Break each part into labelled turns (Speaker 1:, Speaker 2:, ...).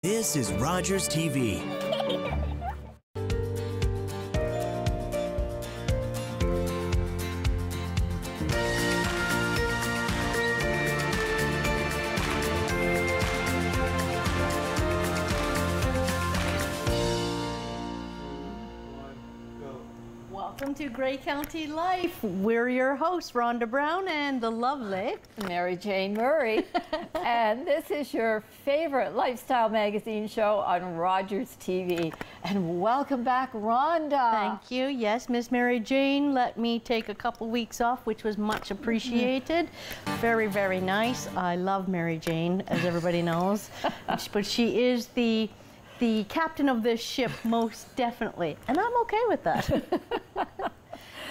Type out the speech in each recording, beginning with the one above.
Speaker 1: This is Rogers TV.
Speaker 2: Welcome to Grey County Life. We're your hosts, Rhonda Brown and the lovely
Speaker 3: Mary Jane Murray. And this is your favorite lifestyle magazine show on Rogers TV. And welcome back, Rhonda.
Speaker 2: Thank you. Yes, Miss Mary Jane let me take a couple weeks off, which was much appreciated. Very, very nice. I love Mary Jane, as everybody knows. But she is the captain of this ship, most definitely. And I'm okay with that.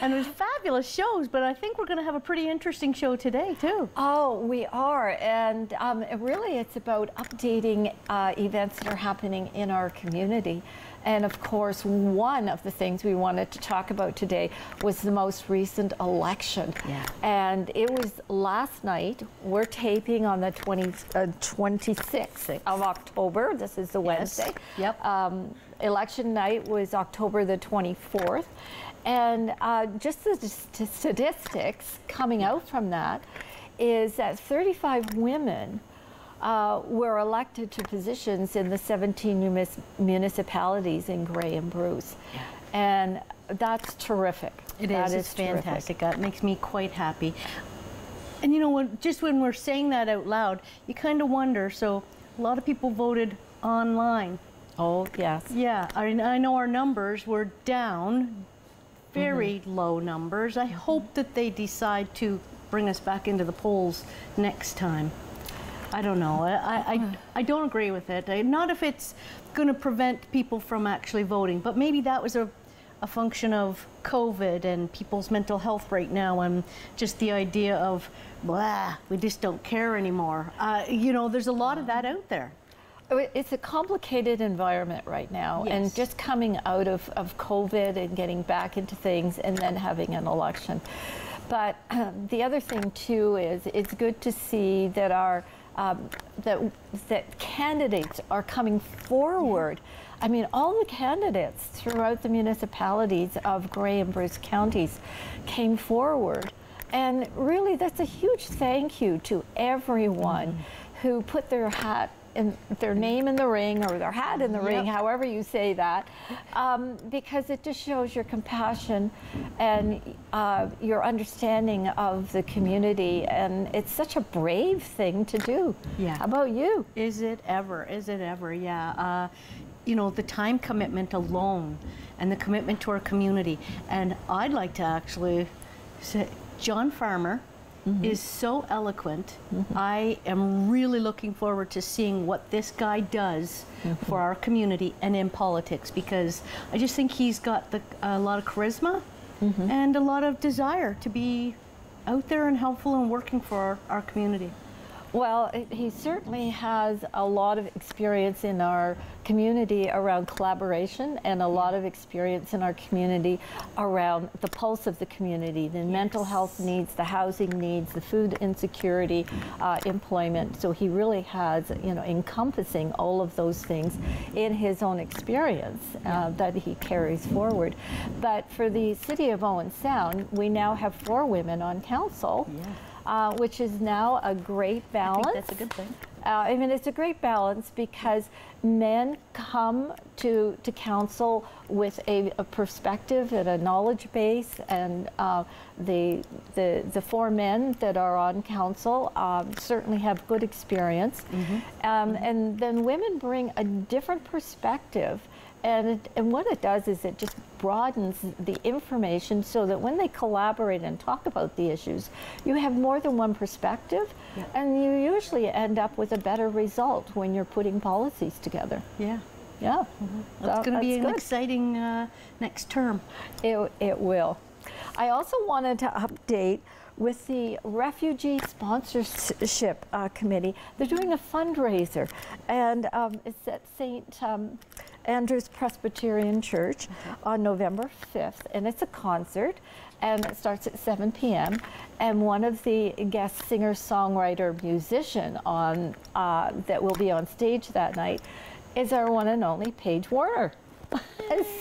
Speaker 2: And it was fabulous shows, but I think we're going to have a pretty interesting show today, too.
Speaker 3: Oh, we are. And really, it's about updating events that are happening in our community. And of course, one of the things we wanted to talk about today was the most recent election.
Speaker 2: Yeah.
Speaker 3: And it was last night. We're taping on the 26th of October. This is the Wednesday.
Speaker 2: Yep.
Speaker 3: Election night was October the 24th. And just the statistics coming out from that is that 35 women were elected to positions in the 17 municipalities in Grey and Bruce.
Speaker 2: Yeah.
Speaker 3: And that's terrific.
Speaker 2: That is fantastic. That makes me quite happy. And you know what, just when we're saying that out loud, you kind of wonder, so a lot of people voted online.
Speaker 3: Oh, yes.
Speaker 2: Yeah, I know our numbers were down, very low numbers. I hope that they decide to bring us back into the polls next time. I don't know. I don't agree with it. Not if it's going to prevent people from actually voting, but maybe that was a function of COVID and people's mental health right now, and just the idea of, blah, we just don't care anymore. You know, there's a lot of that out there.
Speaker 3: It's a complicated environment right now,
Speaker 2: yes.
Speaker 3: And just coming out of COVID and getting back into things and then having an election. But the other thing too is it's good to see that our that candidates are coming forward. I mean, all the candidates throughout the municipalities of Grey and Bruce counties came forward. And really, that's a huge thank you to everyone who put their hat in, their name in the ring, or their hat in the ring, however you say that, because it just shows your compassion and your understanding of the community, and it's such a brave thing to do.
Speaker 2: Yeah.
Speaker 3: How about you?
Speaker 2: Is it ever? Is it ever? Yeah. You know, the time commitment alone and the commitment to our community. And I'd like to actually say, John Farmer is so eloquent. I am really looking forward to seeing what this guy does for our community and in politics, because I just think he's got a lot of charisma and a lot of desire to be out there and helpful and working for our community.
Speaker 3: Well, he certainly has a lot of experience in our community around collaboration, and a lot of experience in our community around the pulse of the community, the mental health needs, the housing needs, the food insecurity, employment. So he really has, you know, encompassing all of those things in his own experience that he carries forward. But for the city of Owen Sound, we now have 4 women on council. Which is now a great balance.
Speaker 2: I think that's a good thing.
Speaker 3: I mean, it's a great balance because men come to council with a perspective and a knowledge base, and the 4 men that are on council certainly have good experience. And then women bring a different perspective. And what it does is it just broadens the information so that when they collaborate and talk about the issues, you have more than one perspective, and you usually end up with a better result when you're putting policies together.
Speaker 2: Yeah.
Speaker 3: Yeah.
Speaker 2: That's going to be an exciting next term.
Speaker 3: It will. I also wanted to update with the Refugee Sponsorship Committee. They're doing a fundraiser, and it's at St. Andrew's Presbyterian Church on November 5th, and it's a concert, and it starts at 7 p.m. And one of the guest singer, songwriter, musician on that will be on stage that night is our one and only Paige Warner.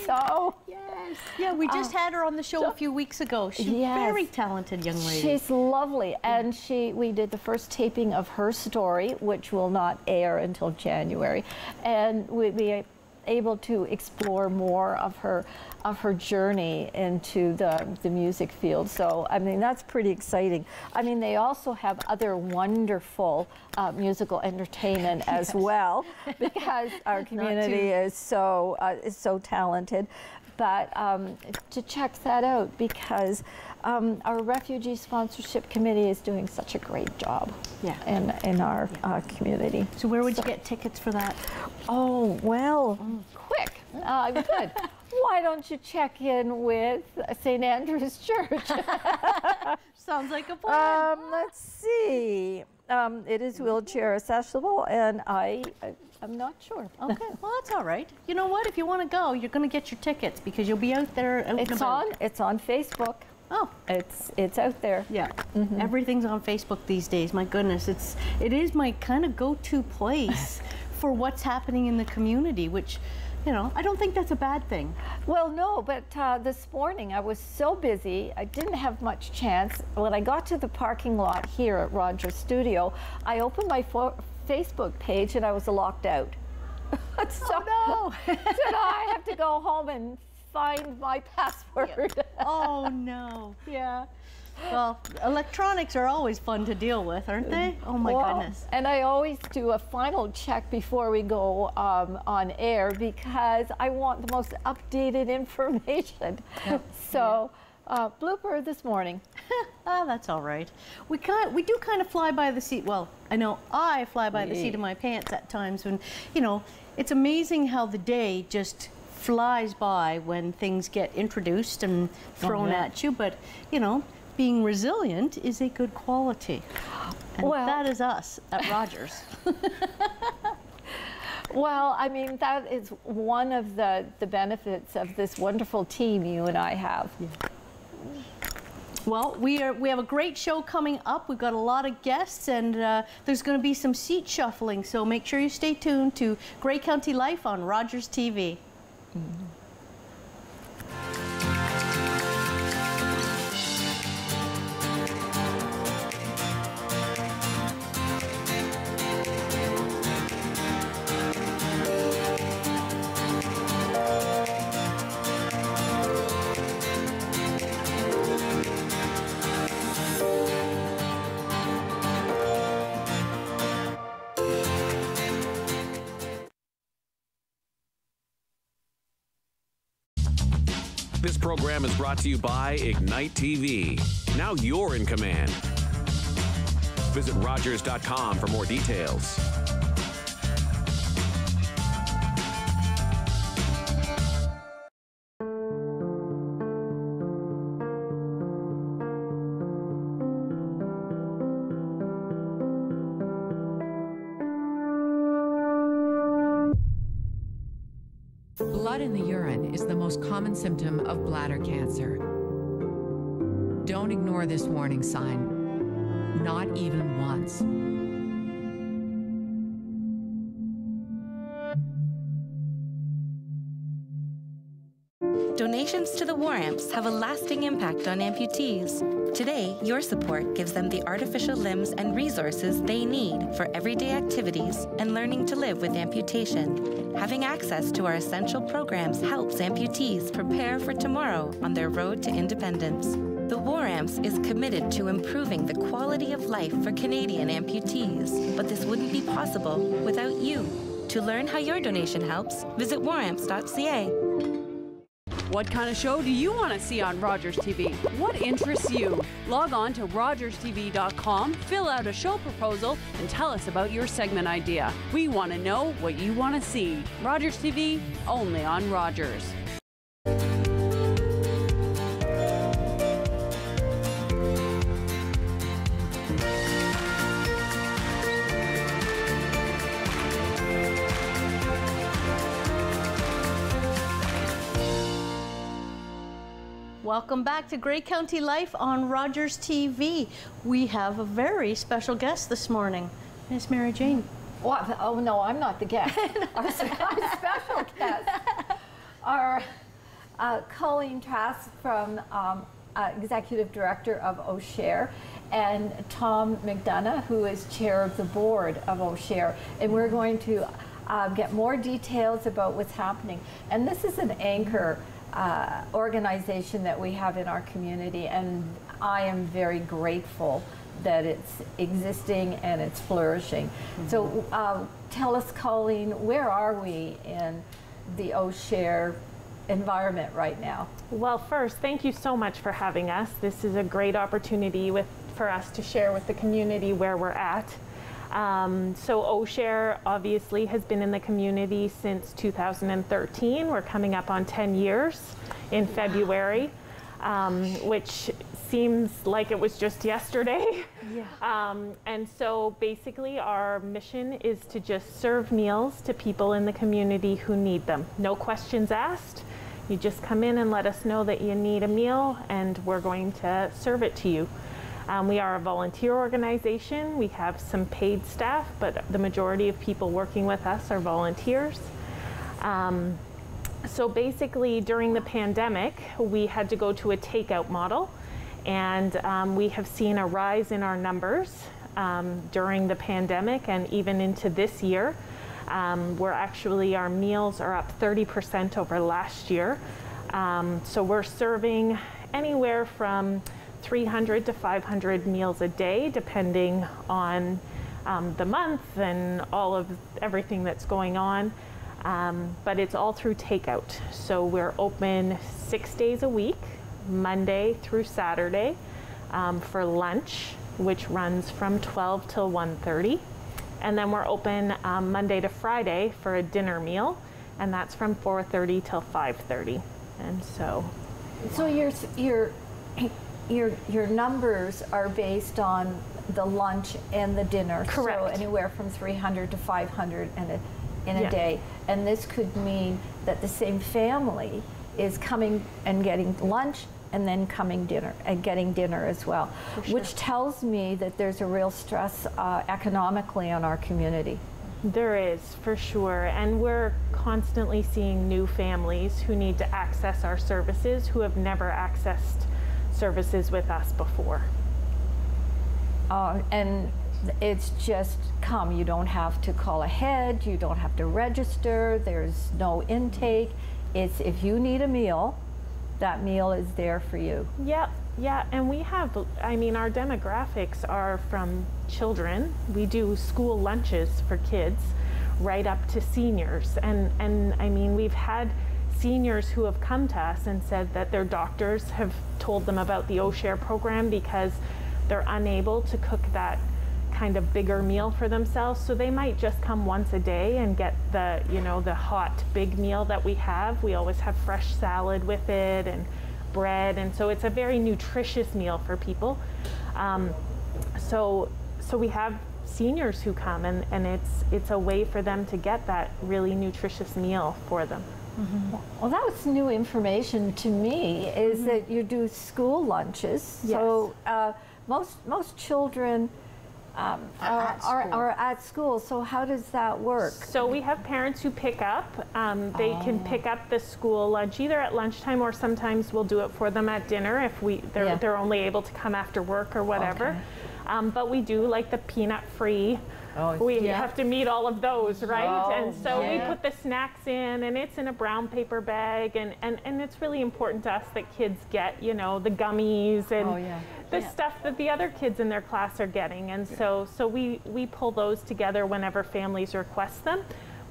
Speaker 3: So,
Speaker 2: yes. Yeah, we just had her on the show a few weeks ago. She's a very talented young lady.
Speaker 3: She's lovely. And we did the first taping of her story, which will not air until January. And we'll be able to explore more of her journey into the music field. So, I mean, that's pretty exciting. I mean, they also have other wonderful musical entertainment as well, because our community is so talented. But to check that out, because our Refugee Sponsorship Committee is doing such a great job in our community.
Speaker 2: So where would you get tickets for that?
Speaker 3: Oh, well, quick. Good. Why don't you check in with St. Andrew's Church?
Speaker 2: Sounds like a plan.
Speaker 3: Let's see. It is wheelchair accessible, and I'm not sure.
Speaker 2: Okay, well, that's all right. You know what? If you want to go, you're going to get your tickets because you'll be out there.
Speaker 3: It's on Facebook.
Speaker 2: Oh,
Speaker 3: it's out there.
Speaker 2: Yeah, everything's on Facebook these days. My goodness, it is my kind of go-to place for what's happening in the community, which, you know, I don't think that's a bad thing.
Speaker 3: Well, no, but this morning I was so busy, I didn't have much chance. When I got to the parking lot here at Rogers Studio, I opened my Facebook page and I was locked out. So,
Speaker 2: oh, no!
Speaker 3: So now I have to go home and find my password.
Speaker 2: Oh, no. Yeah. Well, electronics are always fun to deal with, aren't they? Oh my goodness.
Speaker 3: And I always do a final check before we go on air, because I want the most updated information. Yep. So, blooper this morning.
Speaker 2: Oh, that's all right. We do kind of fly by the seat. Well, I know I fly by the seat of my pants at times when, you know, it's amazing how the day just flies by when things get introduced and thrown at you. But, you know, being resilient is a good quality. And that is us at Rogers.
Speaker 3: Well, I mean, that is one of the benefits of this wonderful team you and I have.
Speaker 2: Yeah. Well, we have a great show coming up. We've got a lot of guests, and there's going to be some seat shuffling. So make sure you stay tuned to Grey County Life on Rogers TV.
Speaker 4: This program is brought to you by Ignite TV. Now you're in command. Visit Rogers.com for more details.
Speaker 5: Blood in the urine is the most common symptom of bladder cancer. Don't ignore this warning sign, not even once.
Speaker 6: Donations to the WARAMPs have a lasting impact on amputees. Today, your support gives them the artificial limbs and resources they need for everyday activities and learning to live with amputation. Having access to our essential programs helps amputees prepare for tomorrow on their road to independence. The WARAMPs is committed to improving the quality of life for Canadian amputees, but this wouldn't be possible without you. To learn how your donation helps, visit waramps.ca.
Speaker 7: What kind of show do you want to see on Rogers TV? What interests you? Log on to rogerstv.com, fill out a show proposal, and tell us about your segment idea. We want to know what you want to see. Rogers TV, only on Rogers.
Speaker 2: Welcome back to Grey County Life on Rogers TV. We have a very special guest this morning, Miss Mary Jane.
Speaker 3: Oh no, I'm not the guest. Our special guest are Colleen Trask from Executive Director of OSHarE, and Tom McDonough, who is Chair of the Board of OSHarE. And we're going to get more details about what's happening. And this is an anchor organization that we have in our community, and I am very grateful that it's existing and it's flourishing. So tell us, Colleen, where are we in the OSHarE environment right now?
Speaker 8: Well, first, thank you so much for having us. This is a great opportunity for us to share with the community where we're at. So OSHarE obviously has been in the community since 2013. We're coming up on 10 years in February, which seems like it was just yesterday. Yeah. And so basically our mission is to just serve meals to people in the community who need them. No questions asked. You just come in and let us know that you need a meal, and we're going to serve it to you. We are a volunteer organization. We have some paid staff, but the majority of people working with us are volunteers. So basically during the pandemic, we had to go to a takeout model, and we have seen a rise in our numbers during the pandemic and even into this year. Our meals are up 30% over last year. So we're serving anywhere from 300 to 500 meals a day, depending on the month and everything that's going on. But it's all through takeout. So we're open 6 days a week, Monday through Saturday, for lunch, which runs from 12 till 1:30. And then we're open Monday to Friday for a dinner meal, and that's from 4:30 till 5:30. And so your numbers are based on the lunch and the dinner. Correct.
Speaker 3: So anywhere from 300 to 500 in a day. And this could mean that the same family is coming and getting lunch and then getting dinner as well, which tells me that there's a real stress economically on our community.
Speaker 8: There is, for sure, and we're constantly seeing new families who need to access our services who have never accessed services with us before.
Speaker 3: And it's just come. You don't have to call ahead, you don't have to register, there's no intake. It's if you need a meal, that meal is there for you. Yeah, and we have, our demographics are from children. We do school lunches for kids right up to seniors. And we've had seniors who have come to us and said that their doctors have told them about the OSHarE program because they're unable to cook that kind of bigger meal for themselves, so they might just come once a day and get the hot big meal that we have. We always have fresh salad with it and bread, and so it's a very nutritious meal for people. So we have seniors who come, and it's a way for them to get that really nutritious meal for them. Mm-hmm. Well, that was new information to me, is that you do school lunches. Yes. So most children are at school, so how does that work? So we have parents who pick up. They can pick up the school lunch either at lunchtime, or sometimes we'll do it for them at dinner if they're only able to come after work or whatever. Okay. But we do like the peanut-free. We have to meet all of those, right? And so we put the snacks in, and it's in a brown paper bag, and it's really important to us that kids get, the gummies and the stuff that the other kids in their class are getting. And so we pull those together whenever families request them.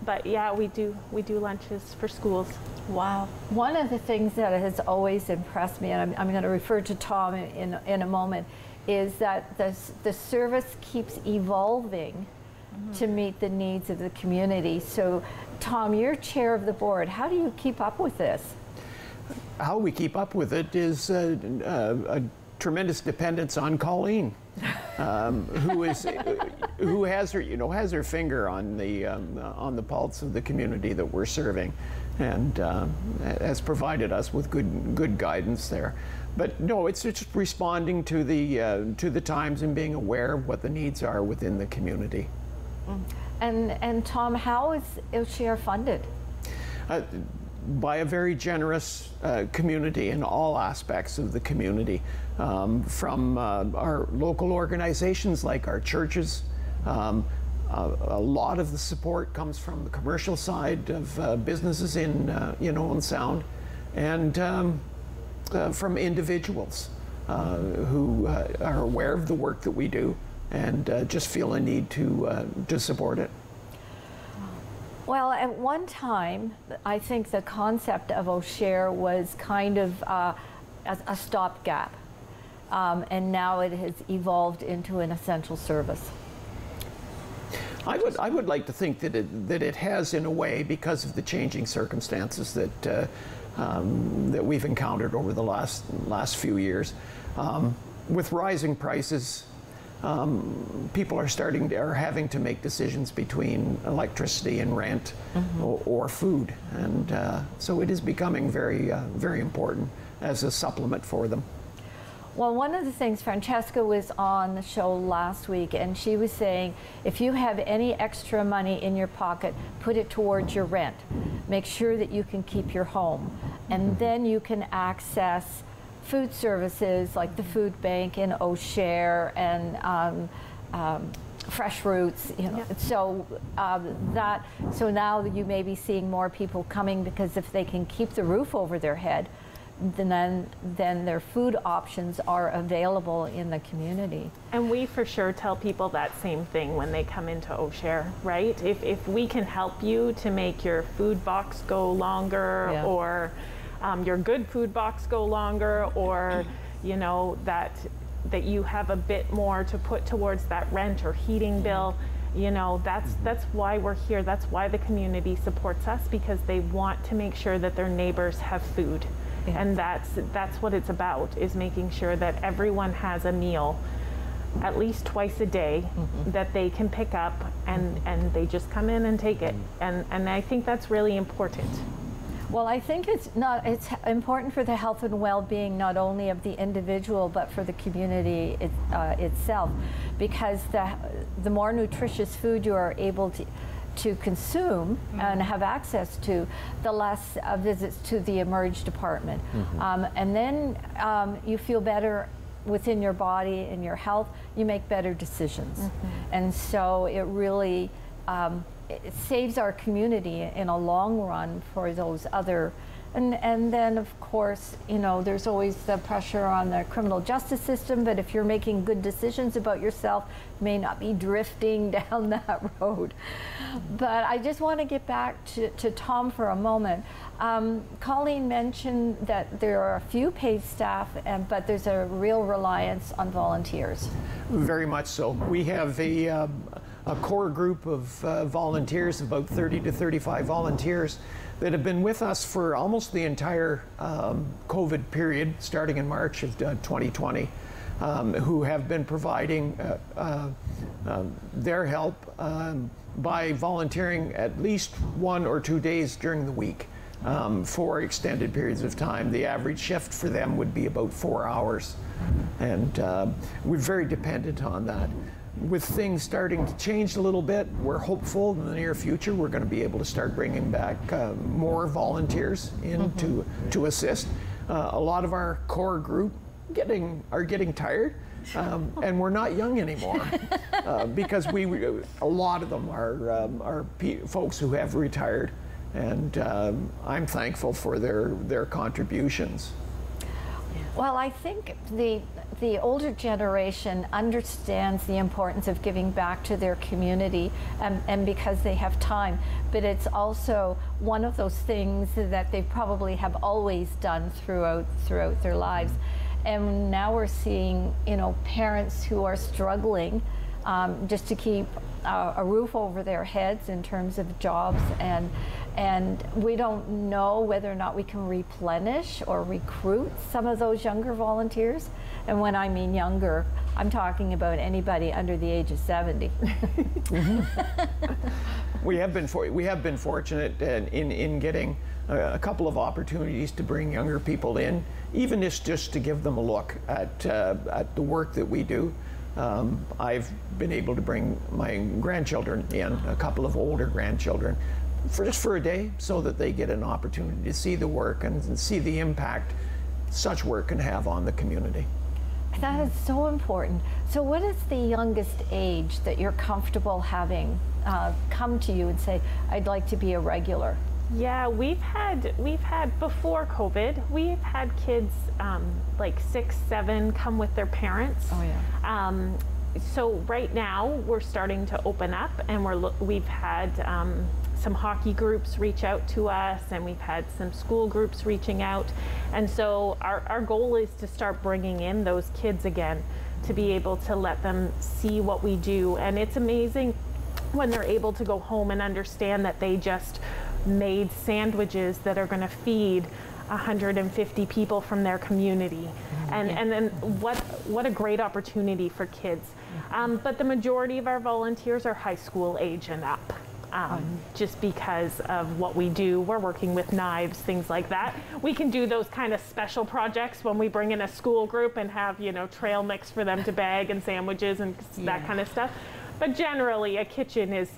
Speaker 3: But yeah, we do lunches for schools. Wow. One of the things that has always impressed me, and I'm going to refer to Tom in a moment, is that the service keeps evolving to meet the needs of the community. So, Tom, you're chair of the board. How do you keep up with this?
Speaker 9: How we keep up with it is a tremendous dependence on Colleen, who has her finger on the pulse of the community that we're serving, and has provided us with good guidance there. But no, it's just responding to the times and being aware of what the needs are within the community.
Speaker 3: And Tom, how is OSHarE funded?
Speaker 9: By a very generous community in all aspects of the community, from our local organizations like our churches. A lot of the support comes from the commercial side of businesses in Owen Sound, and from individuals who are aware of the work that we do and just feel a need to support it.
Speaker 3: Well, at one time, I think the concept of OSHarE was kind of a stopgap, and now it has evolved into an essential service.
Speaker 9: I would like to think that it has, in a way, because of the changing circumstances that we've encountered over the last few years. With rising prices, people are having to make decisions between electricity and rent, or food, and so it is becoming very important as a supplement for them.
Speaker 3: Well, one of the things, Francesca was on the show last week, and she was saying, if you have any extra money in your pocket, put it towards your rent. Make sure that you can keep your home. And then you can access food services like the food bank and OSHarE and Fresh Roots, So so now you may be seeing more people coming, because if they can keep the roof over their head, then their food options are available in the community.
Speaker 8: And we for sure tell people that same thing when they come into OSHarE, right? If we can help you to make your food box go longer, or your good food box go longer, or that you have a bit more to put towards that rent or heating bill, that's why we're here. That's why the community supports us, because they want to make sure that their neighbors have food. Yeah. And that's what it's about, is making sure that everyone has a meal at least twice a day that they can pick up, and they just come in and take it. And I think that's really important.
Speaker 3: Well, I think it's important for the health and well-being not only of the individual but for the community itself, because the more nutritious food you are able to consume and have access to, the less visits to the emerge department. And then you feel better within your body and your health, you make better decisions. And so it really it saves our community in a long run for those other. And then, of course, there's always the pressure on the criminal justice system, but if you're making good decisions about yourself, you may not be drifting down that road. But I just want to get back to Tom for a moment. Colleen mentioned that there are a few paid staff, but there's a real reliance on volunteers.
Speaker 9: Very much so. We have a core group of volunteers, about 30 to 35 volunteers, that have been with us for almost the entire COVID period, starting in March of 2020, who have been providing their help by volunteering at least 1 or 2 days during the week for extended periods of time. The average shift for them would be about 4 hours, and we're very dependent on that. With things starting to change a little bit, we're hopeful in the near future we're going to be able to start bringing back more volunteers in to assist. A lot of our core group are getting tired, and we're not young anymore, because a lot of them are folks who have retired, and I'm thankful for their contributions.
Speaker 3: Well, I think the older generation understands the importance of giving back to their community, and because they have time, but it's also one of those things that they probably have always done throughout their lives. And now we're seeing, parents who are struggling just to keep a roof over their heads in terms of jobs, and we don't know whether or not we can replenish or recruit some of those younger volunteers. And when I mean younger, I'm talking about anybody under the age of 70.
Speaker 9: We have been fortunate in getting a couple of opportunities to bring younger people in, even just to give them a look at the work that we do. I've been able to bring my grandchildren in, a couple of older grandchildren, just for a day, so that they get an opportunity to see the work and see the impact such work can have on the community.
Speaker 3: That is so important. So what is the youngest age that you're comfortable having come to you and say, I'd like to be a regular?
Speaker 8: Yeah, we've had before COVID, we've had kids like 6, 7 come with their parents.
Speaker 3: Oh yeah.
Speaker 8: So right now we're starting to open up, and we've had some hockey groups reach out to us, and we've had some school groups reaching out, and so our goal is to start bringing in those kids again, to be able to let them see what we do. And it's amazing when they're able to go home and understand that they just made sandwiches that are going to feed 150 people from their community. And then what a great opportunity for kids. But the majority of our volunteers are high school age and up. Just because of what we do. We're working with knives, things like that. We can do those kind of special projects when we bring in a school group and have, you know, trail mix for them to bag and sandwiches and that kind of stuff. But generally, a kitchen is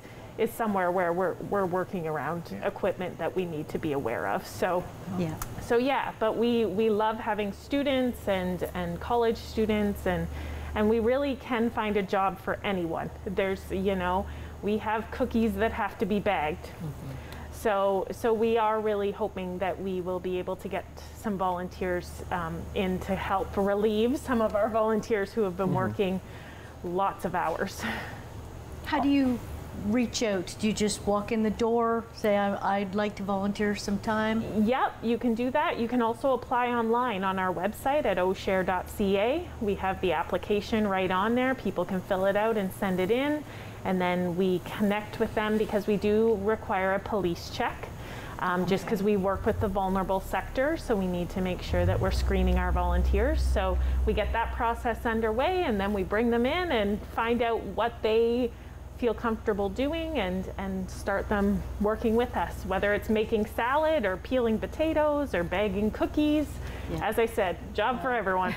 Speaker 8: somewhere where we're working around equipment that we need to be aware of. So yeah, but we love having students and college students, and we really can find a job for anyone. There's, you know, we have cookies that have to be bagged. So we are really hoping that we will be able to get some volunteers in to help relieve some of our volunteers who have been working lots of hours.
Speaker 2: How do you reach out? Do you just walk in the door, say, I'd like to volunteer some time?
Speaker 8: Yep, you can do that. You can also apply online on our website at OSHarE.ca. We have the application right on there. People can fill it out and send it in, and then we connect with them, because we do require a police check, just because we work with the vulnerable sector, so we need to make sure that we're screening our volunteers. So we get that process underway, and then we bring them in and find out what they feel comfortable doing, and start them working with us, whether it's making salad or peeling potatoes or bagging cookies. As I said, job for everyone.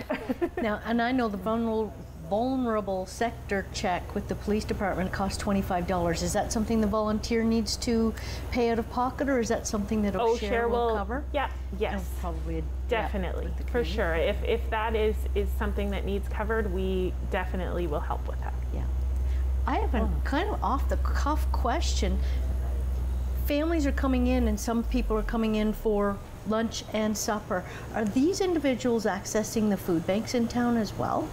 Speaker 2: Now, and I know the vulnerable sector check with the police department costs $25. Is that something the volunteer needs to pay out of pocket, or is that something that OSHARE will cover?
Speaker 8: Yeah, yes.
Speaker 2: Probably.
Speaker 8: Definitely, for sure. If that is something that needs covered, we definitely will help with that.
Speaker 2: Yeah. I have a kind of off-the-cuff question. Families are coming in, and some people are coming in for lunch and supper. Are these individuals accessing the food banks in town as well?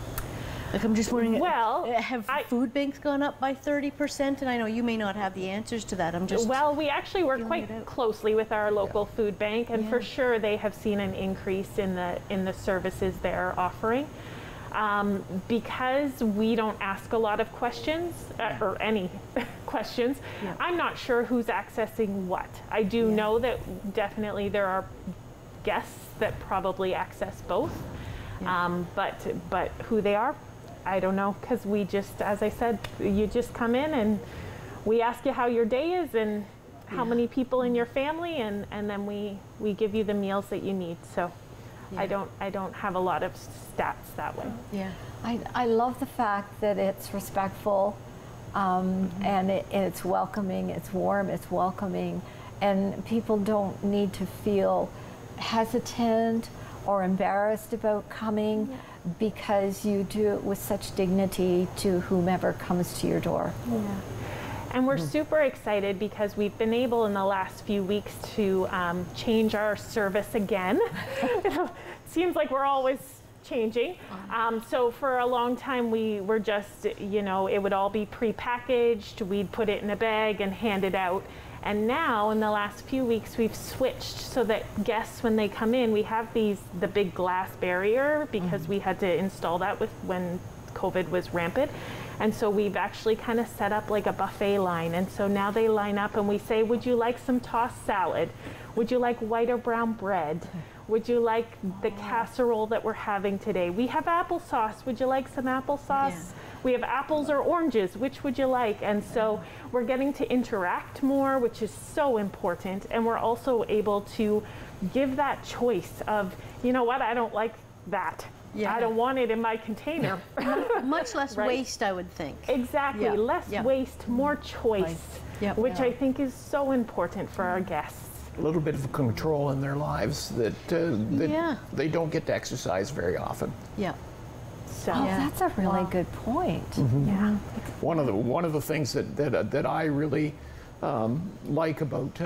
Speaker 2: Like, I'm just wondering, have food banks gone up by 30%? And I know you may not have the answers to that. I'm just
Speaker 8: we actually work quite closely with our local food bank, and for sure they have seen an increase in the services they're offering. Because we don't ask a lot of questions, or any questions, I'm not sure who's accessing what. I do know that definitely there are guests that probably access both, but who they are, I don't know, because we just, as I said, you just come in and we ask you how your day is and how many people in your family, and then we give you the meals that you need. So. I don't have a lot of stats that way.
Speaker 3: Yeah, I love the fact that it's respectful, and it's welcoming, it's warm, it's welcoming, and people don't need to feel hesitant or embarrassed about coming, because you do it with such dignity to whomever comes to your door.
Speaker 8: And we're super excited because we've been able in the last few weeks to change our service again. It seems like we're always changing. So for a long time we were just, you know, it would all be pre-packaged. We'd put it in a bag and hand it out. And now in the last few weeks we've switched so that guests, when they come in, we have the big glass barrier, because we had to install that when COVID was rampant. And so we've actually kind of set up like a buffet line. And so now they line up and we say, would you like some tossed salad? Would you like white or brown bread? Would you like the casserole that we're having today? We have applesauce. Would you like some applesauce? We have apples or oranges. Which would you like? And so we're getting to interact more, which is so important. And we're also able to give that choice of, you know what, I don't like that. I don't want it in my container.
Speaker 2: Much less
Speaker 8: Right?
Speaker 2: waste, I would think.
Speaker 8: Exactly,
Speaker 2: Yeah.
Speaker 8: less
Speaker 2: Yeah.
Speaker 8: waste, more choice, which I think is so important for our guests.
Speaker 9: A little bit of control in their lives that, they don't get to exercise very often.
Speaker 2: Yeah.
Speaker 8: So
Speaker 3: that's a really good point.
Speaker 8: yeah.
Speaker 9: One of the things that I really like about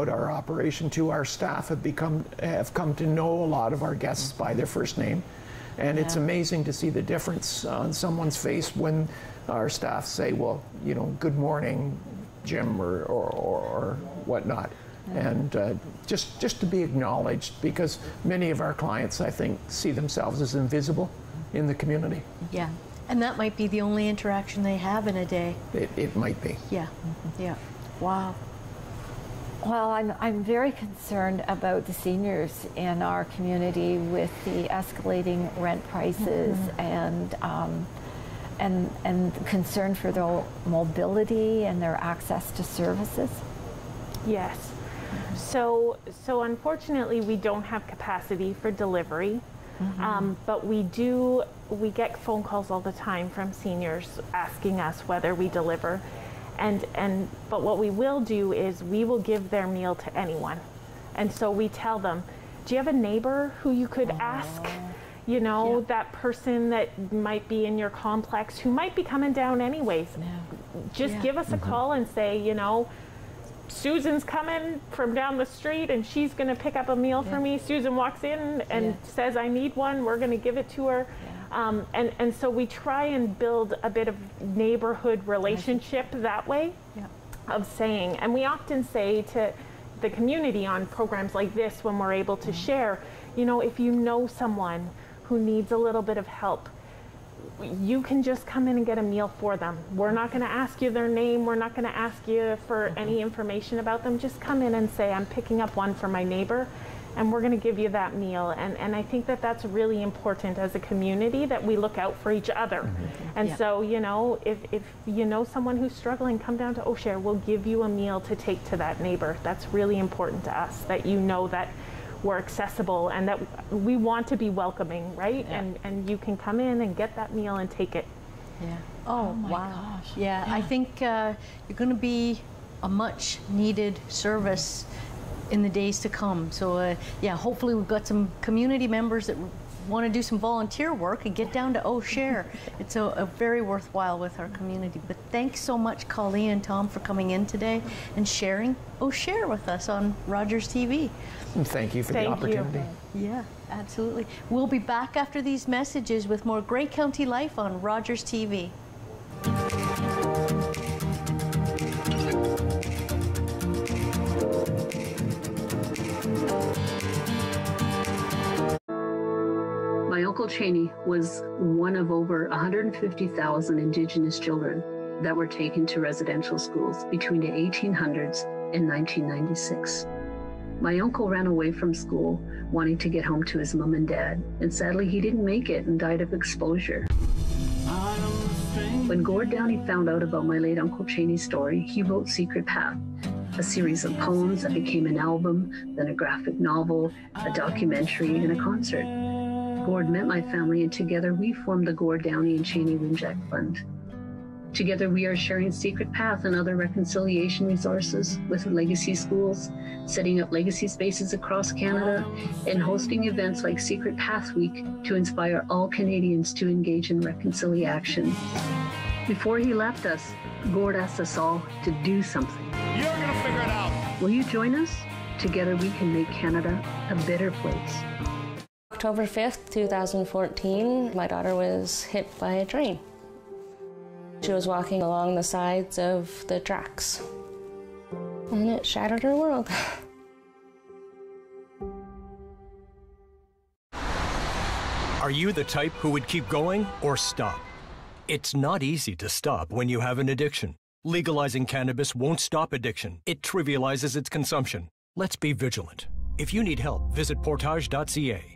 Speaker 9: our operation too, our staff have come to know a lot of our guests by their first name, and it's amazing to see the difference on someone's face when our staff say, well, you know, good morning, Jim, or whatnot. And just to be acknowledged, because many of our clients, I think, see themselves as invisible in the community.
Speaker 2: Yeah. And that might be the only interaction they have in a day.
Speaker 9: It might be.
Speaker 2: Yeah. Yeah. Wow.
Speaker 3: Well, I'm very concerned about the seniors in our community with the escalating rent prices and concern for their mobility and their access to services.
Speaker 8: Yes. So unfortunately, we don't have capacity for delivery, but we get phone calls all the time from seniors asking us whether we deliver, but what we will do is we will give their meal to anyone, and so we tell them, do you have a neighbor who you could ask? You know, that person that might be in your complex who might be coming down anyways. Just give us a call and say, you know, Susan's coming from down the street and she's going to pick up a meal for me. Susan walks in and says, I need one. We're going to give it to her. And so we try and build a bit of neighborhood relationship that way of saying, and we often say to the community on programs like this, when we're able to share, you know, if you know someone who needs a little bit of help, you can just come in and get a meal for them. We're not going to ask you their name. We're not going to ask you for any information about them. Just come in and say, I'm picking up one for my neighbor, and we're going to give you that meal. And I think that that's really important as a community, that we look out for each other. And so, you know, if you know someone who's struggling, come down to OSHarE. We'll give you a meal to take to that neighbor. That's really important to us, that you know that we're accessible and that we want to be welcoming, right? And you can come in and get that meal and take it.
Speaker 2: Yeah. Oh my gosh. Yeah, I think you're going to be a much needed service in the days to come. So yeah, hopefully we've got some community members that want to do some volunteer work and get down to OSHarE. It's a very worthwhile with our community. But thanks so much, Colleen and Tom, for coming in today and sharing OSHarE with us on Rogers TV.
Speaker 9: And thank you for the opportunity.
Speaker 2: Yeah, absolutely. We'll be back after these messages with more Grey County Life on Rogers TV.
Speaker 10: My Uncle Cheney was one of over 150,000 Indigenous children that were taken to residential schools between the 1800s and 1996. My uncle ran away from school wanting to get home to his mom and dad, and sadly he didn't make it and died of exposure. When Gord Downey found out about my late Uncle Cheney's story, he wrote Secret Path, a series of poems that became an album, then a graphic novel, a documentary, and a concert. Gord met my family, and together we formed the Gord Downey and Cheney Winjack Fund. Together we are sharing Secret Path and other reconciliation resources with legacy schools, setting up legacy spaces across Canada, and hosting events like Secret Path Week to inspire all Canadians to engage in reconciliation. Before he left us, Gord asked us all to do something.
Speaker 11: You're gonna figure it out.
Speaker 10: Will you join us? Together we can make Canada a better place.
Speaker 12: October 5th, 2014, my daughter was hit by a train. She was walking along the sides of the tracks, and it shattered her world.
Speaker 11: Are you the type who would keep going or stop? It's not easy to stop when you have an addiction. Legalizing cannabis won't stop addiction. It trivializes its consumption. Let's be vigilant. If you need help, visit portage.ca.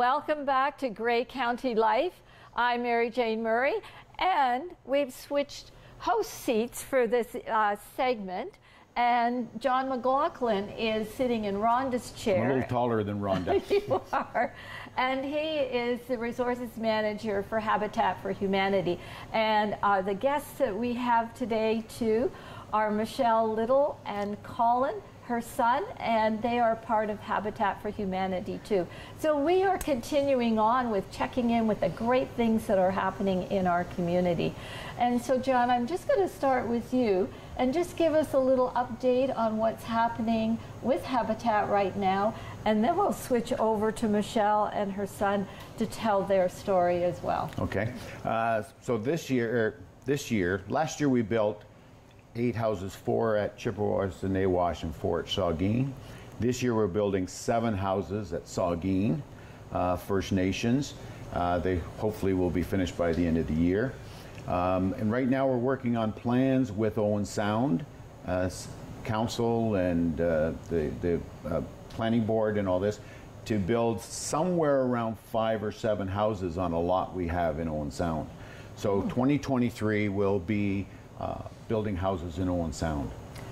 Speaker 3: Welcome back to Grey County Life. I'm Mary Jane Murray, and we've switched host seats for this segment. And John McLachlan is sitting in Rhonda's chair.
Speaker 13: I'm a little taller than Rhonda.
Speaker 3: You are. And he is the resources manager for Habitat for Humanity. And the guests that we have today, too, are Michelle Little and Colleen, her son, and they are part of Habitat for Humanity, too. So we are continuing on with checking in with the great things that are happening in our community. And so, John, I'm just going to start with you and just give us a little update on what's happening with Habitat right now, and then we'll switch over to Michelle and her son to tell their story as well.
Speaker 13: Okay. So last year we built 8 houses, 4 at Chippewas and Nawash and 4 at Saugeen. This year we're building 7 houses at Saugeen, First Nations. They hopefully will be finished by the end of the year. And right now we're working on plans with Owen Sound Council and the planning board and all this to build somewhere around 5 or 7 houses on a lot we have in Owen Sound. So 2023 will be building houses in Owen Sound.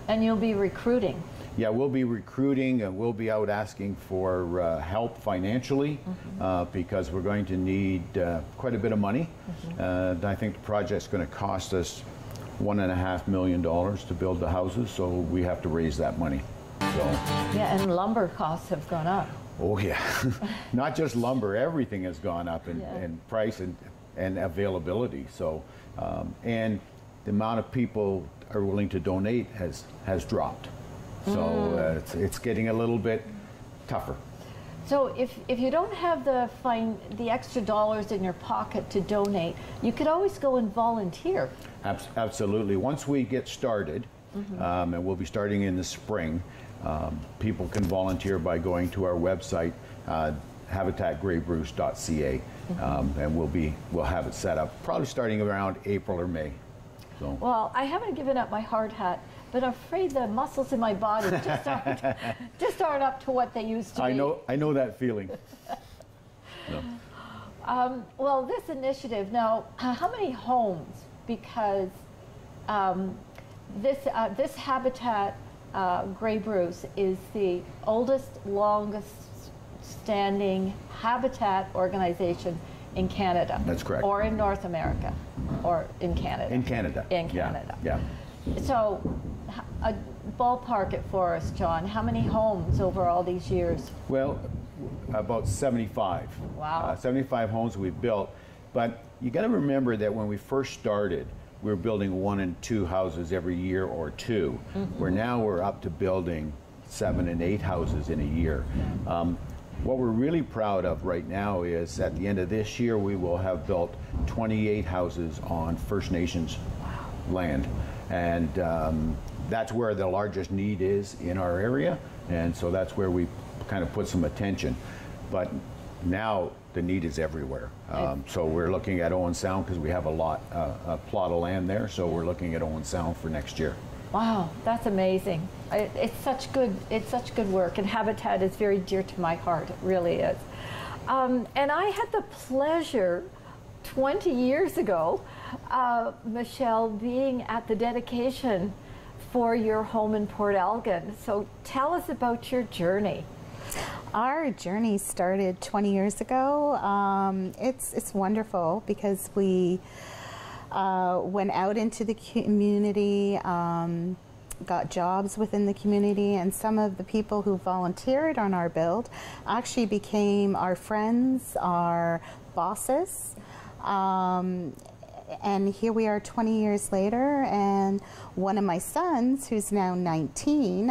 Speaker 3: And you'll be recruiting.
Speaker 13: Yeah, we'll be recruiting and we'll be out asking for help financially because we're going to need quite a bit of money. I think the project's going to cost us $1.5 million to build the houses, so we have to raise that money. So.
Speaker 3: Yeah, and lumber costs have gone up.
Speaker 13: Oh yeah, not just lumber, everything has gone up in price and availability. So, and the amount of people are willing to donate has dropped. So it's getting a little bit tougher.
Speaker 3: So if you don't have the extra dollars in your pocket to donate, you could always go and volunteer.
Speaker 13: Absolutely. Once we get started, and we'll be starting in the spring, people can volunteer by going to our website, habitatgraybruce.ca, and we'll have it set up probably starting around April or May. So.
Speaker 3: Well, I haven't given up my hard hat, but I'm afraid the muscles in my body just aren't up to what they used to be.
Speaker 13: I know that feeling. No.
Speaker 3: Well, this initiative now, how many homes? Because this Habitat Grey Bruce is the oldest, longest standing habitat organization in Canada.
Speaker 13: That's correct.
Speaker 3: Or in North America, or in Canada.
Speaker 13: In Canada.
Speaker 3: In Canada.
Speaker 13: Yeah.
Speaker 3: So, ballpark it for us, John. How many homes over all these years?
Speaker 13: Well, about 75.
Speaker 3: Wow.
Speaker 13: 75 homes we've built. But you got to remember that when we first started, we were building 1 and 2 houses every year or 2. Where now we're up to building 7 and 8 houses in a year. What we're really proud of right now is at the end of this year, we will have built 28 houses on First Nations land. And that's where the largest need is in our area. And so that's where we kind of put some attention. But now the need is everywhere. So we're looking at Owen Sound because we have a plot of land there. So we're looking at Owen Sound for next year.
Speaker 3: Wow, that's amazing. It's such good work, and Habitat is very dear to my heart. It really is. And I had the pleasure 20 years ago, Michelle, being at the dedication for your home in Port Elgin. So tell us about your journey.
Speaker 14: Our journey started 20 years ago. It's wonderful because we went out into the community, got jobs within the community, and some of the people who volunteered on our build actually became our friends, our bosses. And here we are 20 years later, and one of my sons, who's now 19,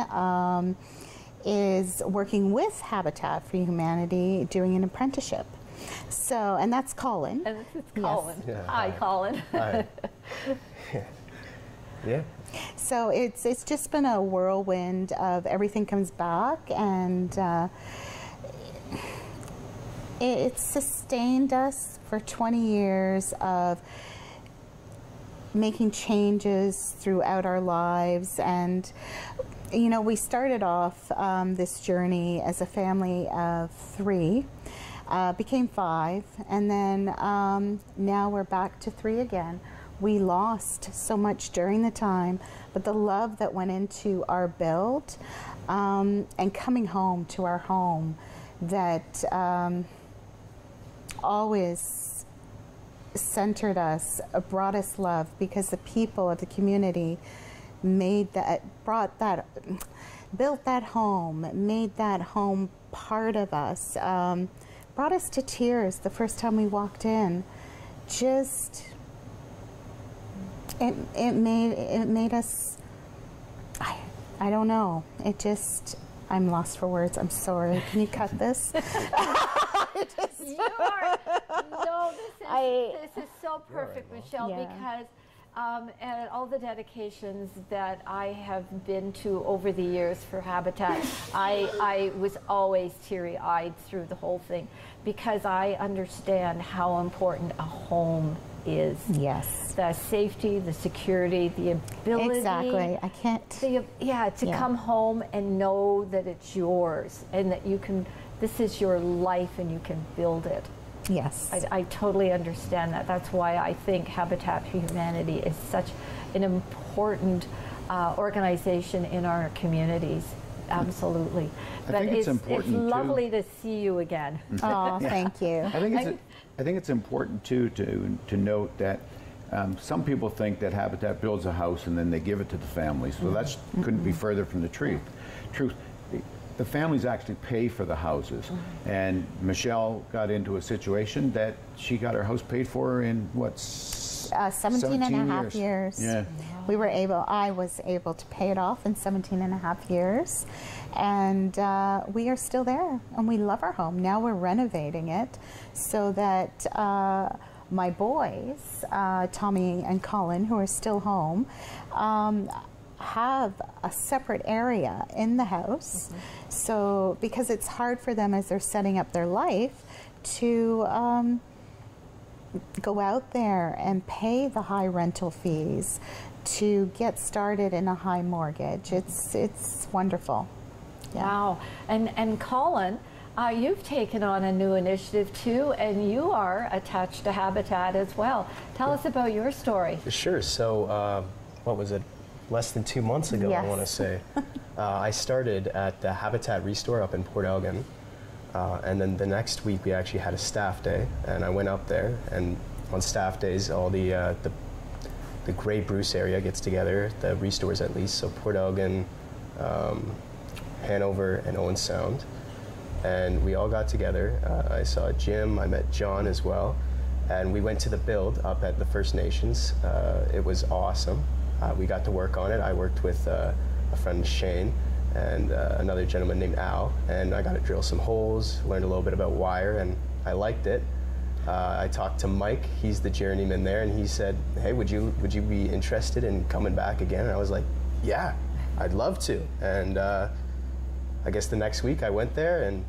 Speaker 14: is working with Habitat for Humanity doing an apprenticeship. So, and that's Colleen.
Speaker 3: And this is Colleen.
Speaker 14: Yes.
Speaker 3: Yeah, hi, Colleen.
Speaker 15: Hi. Yeah.
Speaker 14: So it's just been a whirlwind of everything comes back, and it's sustained us for 20 years of making changes throughout our lives. And you know, we started off this journey as a family of 3. became 5, and then now we're back to 3 again. We lost so much during the time, but the love that went into our build and coming home to our home that always centered us, brought us love, because the people of the community made that, built that home, made that home part of us, brought us to tears the first time we walked in. Just, it made us, I don't know, it just, I'm lost for words, I'm sorry. Can you cut this?
Speaker 3: You are, no, this is so perfect, Michelle, because and all the dedications that I have been to over the years for Habitat, I was always teary-eyed through the whole thing, because I understand how important a home is.
Speaker 14: Yes.
Speaker 3: The safety, the security, the ability.
Speaker 14: Exactly. I can't.
Speaker 3: To come home and know that it's yours and that you can, this is your life and you can build it.
Speaker 14: Yes.
Speaker 3: I totally understand that. That's why I think Habitat for Humanity is such an important organization in our communities. Absolutely.
Speaker 13: I think it's important
Speaker 3: it's lovely
Speaker 13: too.
Speaker 3: to see you again.
Speaker 14: Oh, thank you.
Speaker 13: I think it's important too to note that some people think that Habitat builds a house and then they give it to the family. So that couldn't be further from the truth. The families actually pay for the houses. And Michelle got into a situation that she got her house paid for in what?
Speaker 14: 17 and a half years.
Speaker 13: Yeah.
Speaker 14: I was able to pay it off in 17 and a half years. And we are still there, and we love our home. Now we're renovating it so that my boys, Tommy and Colleen, who are still home, have a separate area in the house. So, because it's hard for them as they're setting up their life to go out there and pay the high rental fees to get started in a high mortgage. It's wonderful. Yeah.
Speaker 3: Wow. And Colleen, you've taken on a new initiative too, and you are attached to Habitat as well. Tell us about your story.
Speaker 15: Sure. So, what was it? Less than 2 months ago,
Speaker 14: Yes.
Speaker 15: I want to say. I started at the Habitat Restore up in Port Elgin, and then the next week we actually had a staff day, and I went up there, and on staff days all the Grey Bruce area gets together, the restores at least, so Port Elgin, Hanover, and Owen Sound, and we all got together. I saw Jim, I met John as well, and we went to the build up at the First Nations. It was awesome. We got to work on it. I worked with a friend, Shane, and another gentleman named Al, and I got to drill some holes, learned a little bit about wire, and I liked it. I talked to Mike, he's the journeyman there, and he said, hey, would you be interested in coming back again? And I was like, yeah, I'd love to. And I guess the next week I went there, and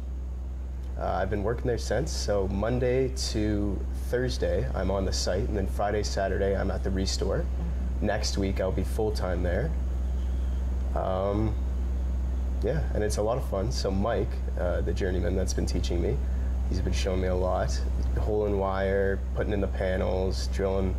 Speaker 15: I've been working there since. So Monday to Thursday, I'm on the site, and then Friday, Saturday, I'm at the restore. Next week, I'll be full-time there. Yeah, and it's a lot of fun. So Mike, the journeyman that's been teaching me, he's been showing me a lot. Holing wire, putting in the panels, drilling,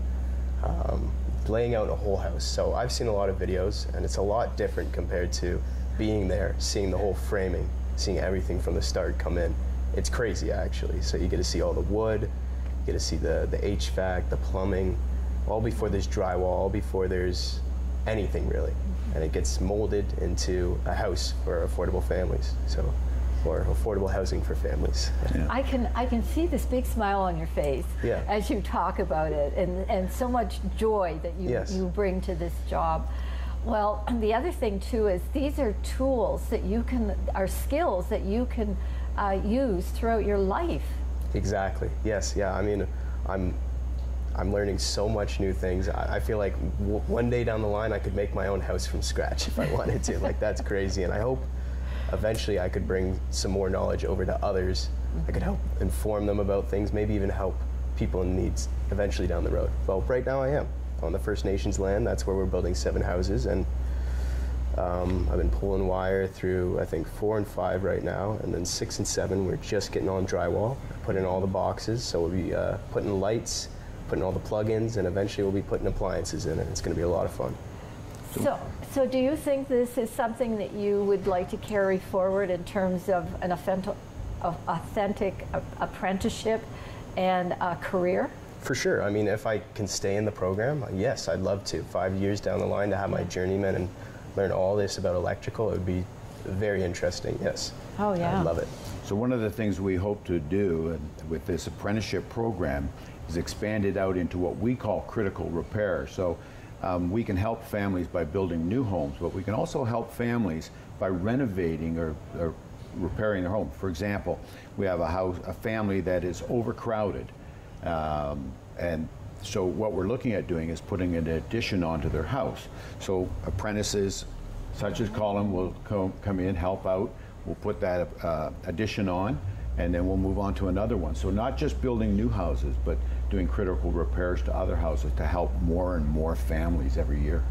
Speaker 15: laying out a whole house. So I've seen a lot of videos, and it's a lot different compared to being there, seeing the whole framing, seeing everything from the start come in. It's crazy, actually. So you get to see all the wood, you get to see the HVAC, the plumbing, all before there's drywall, all before there's anything really. And it gets molded into a house for affordable families, so, or affordable housing for families.
Speaker 13: Yeah.
Speaker 3: I can see this big smile on your face as you talk about it, and so much joy that you bring to this job. Well, the other thing too is these are tools that you can, are skills that you can use throughout your life.
Speaker 15: Exactly. Yes. Yeah. I mean, I'm learning so much new things. I feel like one day down the line I could make my own house from scratch if I wanted to. Like, that's crazy. And I hope eventually I could bring some more knowledge over to others. I could help inform them about things, maybe even help people in needs eventually down the road. Well, right now I am on the First Nations land. That's where we're building 7 houses, and I've been pulling wire through, I think, 4 and 5 right now, and then 6 and 7 we're just getting on drywall, put in all the boxes, so we'll be putting lights, putting all the plug-ins, and eventually we'll be putting appliances in it. It's going to be a lot of fun.
Speaker 3: So do you think this is something that you would like to carry forward in terms of an authentic apprenticeship and a career?
Speaker 15: For sure. I mean, if I can stay in the program, yes, I'd love to. 5 years down the line to have my journeyman and learn all this about electrical, it would be very interesting, yes.
Speaker 3: Oh, yeah.
Speaker 15: I'd love it.
Speaker 13: So one of the things we hope to do with this apprenticeship program is expand it out into what we call critical repair. So we can help families by building new homes, but we can also help families by renovating or repairing their home. For example, we have a family that is overcrowded, and so what we're looking at doing is putting an addition onto their house. So apprentices such as Colleen will come in, help out, we'll put that addition on, and then we'll move on to another one. So not just building new houses, but doing critical repairs to other houses to help more and more families every year.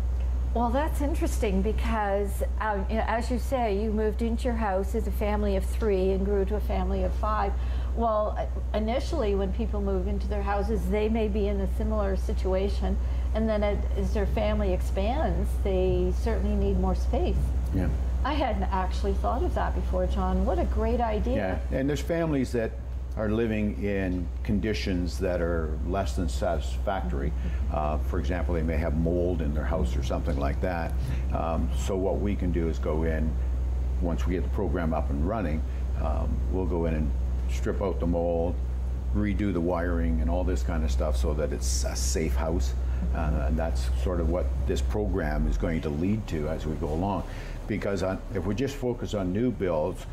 Speaker 3: Well, that's interesting because, you know, as you say, you moved into your house as a family of 3 and grew to a family of 5. Well, initially when people move into their houses, they may be in a similar situation, and then as their family expands, they certainly need more space.
Speaker 13: Yeah.
Speaker 3: I hadn't actually thought of that before, John. What a great idea.
Speaker 13: Yeah, and there's families that are living in conditions that are less than satisfactory. For example, they may have mold in their house or something like that. So what we can do is go in, once we get the program up and running, we'll go in and strip out the mold, redo the wiring and all this kind of stuff so that it's a safe house. And that's sort of what this program is going to lead to as we go along. Because if we just focus on new builds,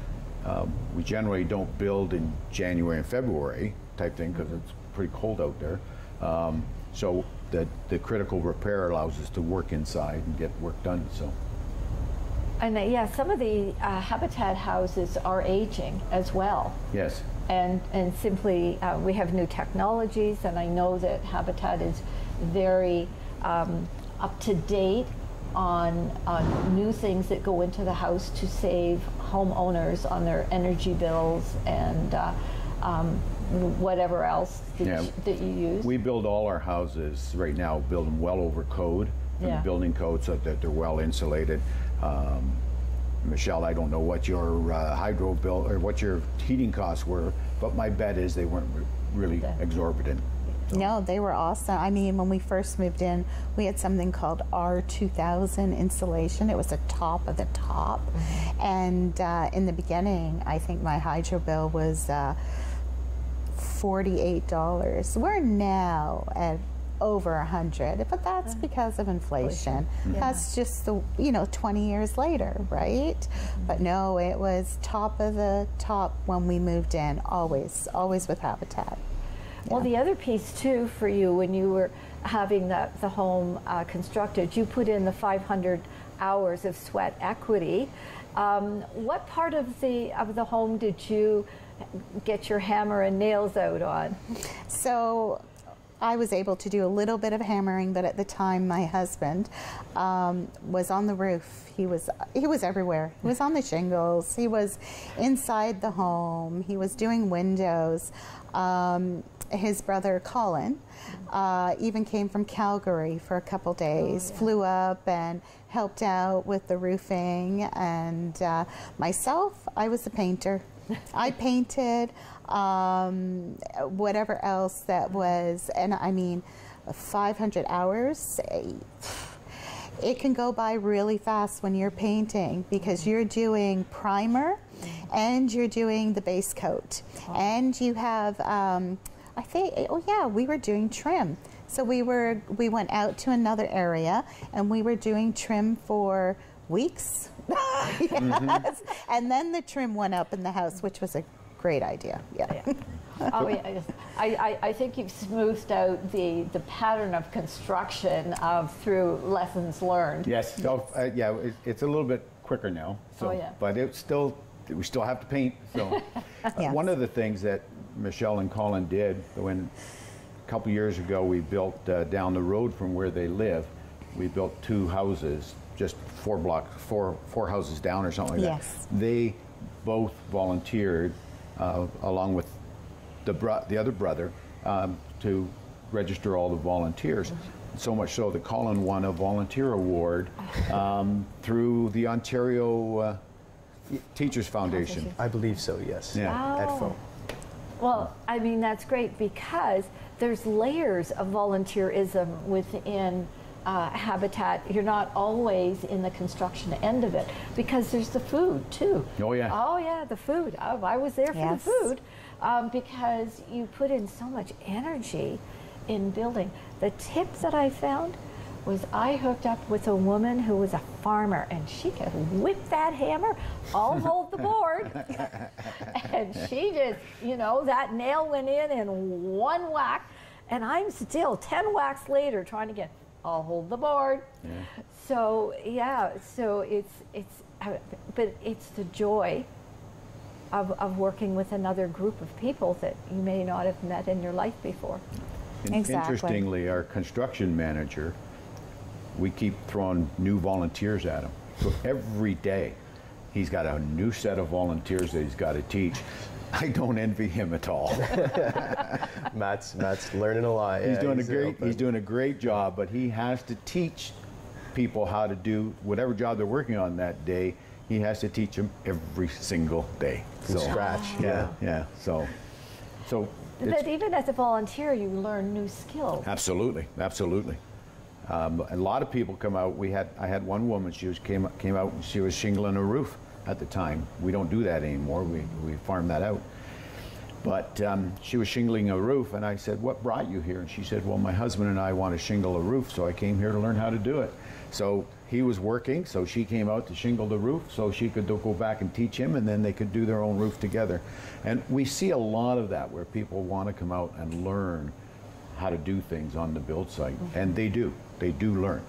Speaker 13: we generally don't build in January and February type thing because it's pretty cold out there. So the critical repair allows us to work inside and get work done. So.
Speaker 3: And yeah, some of the Habitat houses are aging as well.
Speaker 13: Yes.
Speaker 3: And simply, we have new technologies, and I know that Habitat is very up to date on new things that go into the house to save homeowners on their energy bills and whatever else that you use.
Speaker 13: We build all our houses right now, build them well over code, from the building code, so that they're well insulated. Michelle, I don't know what your hydro bill or what your heating costs were, but my bet is they weren't really exorbitant. So.
Speaker 14: No, they were awesome. I mean, when we first moved in, we had something called R2000 insulation. It was the top of the top. And in the beginning, I think my hydro bill was $48. We're now at over 100, but that's because of inflation. That's just the 20 years later, right? But no, it was top of the top when we moved in, always with Habitat.
Speaker 3: Well, the other piece too for you, when you were having the home constructed, you put in the 500 hours of sweat equity. What part of the home did you get your hammer and nails out on?
Speaker 14: So I was able to do a little bit of hammering, but at the time my husband was on the roof. He was everywhere. He was on the shingles. He was inside the home. He was doing windows. His brother Colleen even came from Calgary for a couple days, flew up and helped out with the roofing. And myself, I was the painter. I painted whatever else that was, and I mean 500 hours, it can go by really fast when you're painting because you're doing primer and you're doing the base coat and you have I think, oh yeah, we were doing trim. So we went out to another area and we were doing trim for weeks. Yes. And then the trim went up in the house, which was a great idea. Yeah.
Speaker 3: Oh yeah, I think you've smoothed out the pattern of construction through lessons learned.
Speaker 13: Yes. So yeah, it's a little bit quicker now. So, but we still have to paint. So one of the things that Michelle and Colleen did when a couple years ago we built down the road from where they live, we built 2 houses just 4 blocks, four houses down or something like
Speaker 14: Yes.
Speaker 13: that. They both volunteered along with the other brother to register all the volunteers. So much so that Colleen won a volunteer award through the Ontario Teachers Foundation.
Speaker 15: I believe so, yes.
Speaker 13: Yeah.
Speaker 15: At FO.
Speaker 3: Well, I mean, that's great because there's layers of volunteerism within Habitat. You're not always in the construction end of it because there's the food too.
Speaker 13: Oh yeah.
Speaker 3: Oh yeah, the food. Oh, I was there for
Speaker 14: Yes.
Speaker 3: the food because you put in so much energy in building. The tip that I found was I hooked up with a woman who was a farmer and she could whip that hammer, I'll hold the board. And she just, you know, that nail went in one whack and I'm still 10 whacks later trying to get, I'll hold the board.
Speaker 13: Yeah.
Speaker 3: So yeah, so but it's the joy of working with another group of people that you may not have met in your life before.
Speaker 14: Exactly.
Speaker 13: Interestingly, our construction manager, we keep throwing new volunteers at him. So every day, he's got a new set of volunteers that he's got to teach. I don't envy him at all.
Speaker 15: Matt's learning a lot.
Speaker 13: He's
Speaker 15: Yeah,
Speaker 13: doing a great job, but he has to teach people how to do whatever job they're working on that day. He has to teach them every single day.
Speaker 15: From scratch.
Speaker 13: Yeah. So
Speaker 3: But even as a volunteer, you learn new skills.
Speaker 13: absolutely. A lot of people come out. I had one woman. She came out and she was shingling a roof at the time. We don't do that anymore. We farm that out. But she was shingling a roof, and I said, "What brought you here?" And she said, "Well, my husband and I want to shingle a roof, so I came here to learn how to do it." So he was working, so she came out to shingle the roof, so she could go back and teach him, and then they could do their own roof together. And we see a lot of that where people want to come out and learn how to do things on the build site, and they do learn.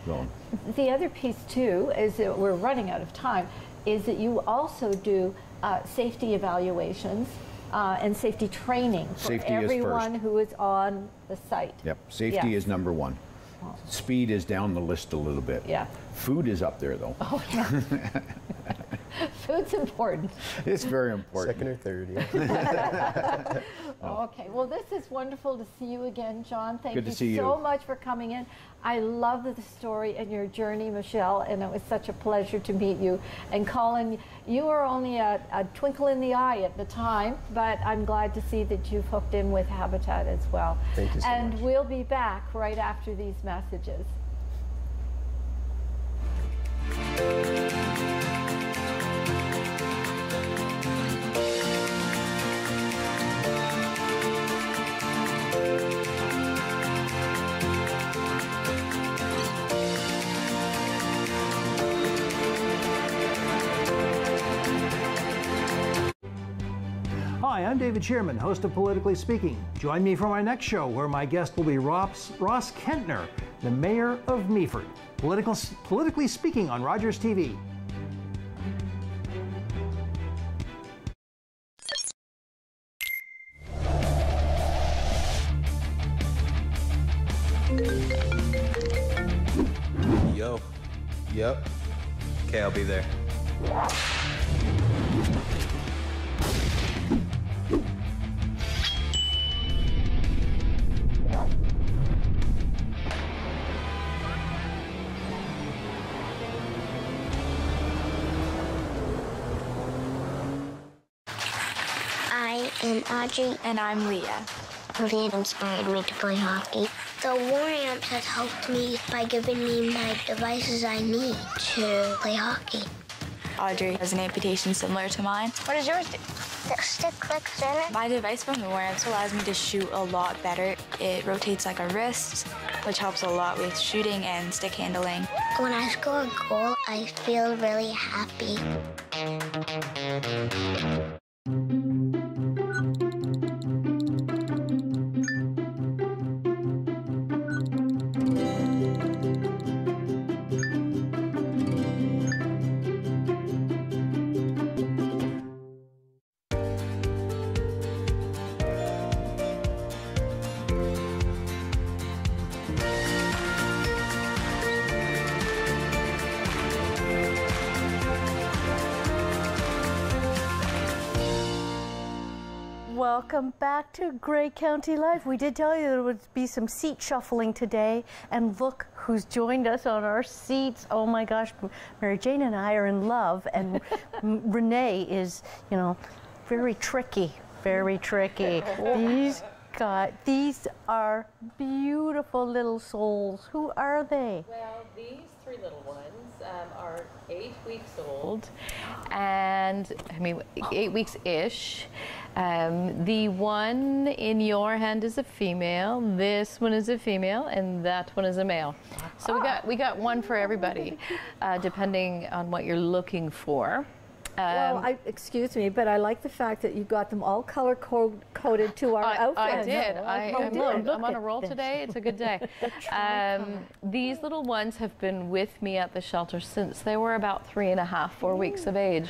Speaker 13: So.
Speaker 3: The other piece too is that we're running out of time, is that you also do safety evaluations and safety training for
Speaker 13: Safety is
Speaker 3: everyone
Speaker 13: first.
Speaker 3: who is on the site.
Speaker 13: Yep, safety
Speaker 3: Yes.
Speaker 13: is number one. Speed is down the list a little bit.
Speaker 3: Yeah.
Speaker 13: Food is up there though.
Speaker 3: Oh yeah. Food's important.
Speaker 13: It's very important.
Speaker 15: Second or third, yeah.
Speaker 3: Okay, well this is wonderful to see you again, John. Thank
Speaker 13: Good to
Speaker 3: you
Speaker 13: see
Speaker 3: so
Speaker 13: you.
Speaker 3: much for coming in. I love the story and your journey, Michelle, and it was such a pleasure to meet you. And Colin, you were only a twinkle in the eye at the time, but I'm glad to see that you've hooked in with Habitat as well.
Speaker 15: Thank you so
Speaker 3: and
Speaker 15: much.
Speaker 3: we'll be back right after these messages.
Speaker 16: Hi, I'm David Shearman, host of Politically Speaking. Join me for my next show, where my guest will be Ross Kentner, the mayor of Meaford. Politically Speaking on Rogers TV.
Speaker 17: Yo. Yep. Okay, I'll be there.
Speaker 18: I am Audrey. And I'm Leah. Colleen inspired me to play hockey. The Warriors has helped me by giving me my devices I need to play hockey.
Speaker 19: Audrey has an amputation similar to mine. What does yours do?
Speaker 18: The stick clicks in it.
Speaker 19: My device from the Warriors allows me to shoot a lot better. It rotates like a wrist, which helps a lot with shooting and stick handling.
Speaker 18: When I score a goal, I feel really happy.
Speaker 2: Welcome back to Grey County Life. We did tell you there would be some seat shuffling today, and look who's joined us on our seats. Oh my gosh, Mary Jane and I are in love, and Renee is, you know, very tricky, very tricky. These are beautiful little souls. Who are they?
Speaker 3: Well, these three little ones are 8 weeks old, and I mean 8 weeks-ish. The one in your hand is a female, this one is a female, and that one is a male. So we got one for everybody, depending on what you're looking for.
Speaker 20: Well, excuse me, but I like the fact that you got them all color-coded to our outfits.
Speaker 3: I did. I'm on a roll today. It's a good day. These little ones have been with me at the shelter since they were about 3.5, 4 weeks of age.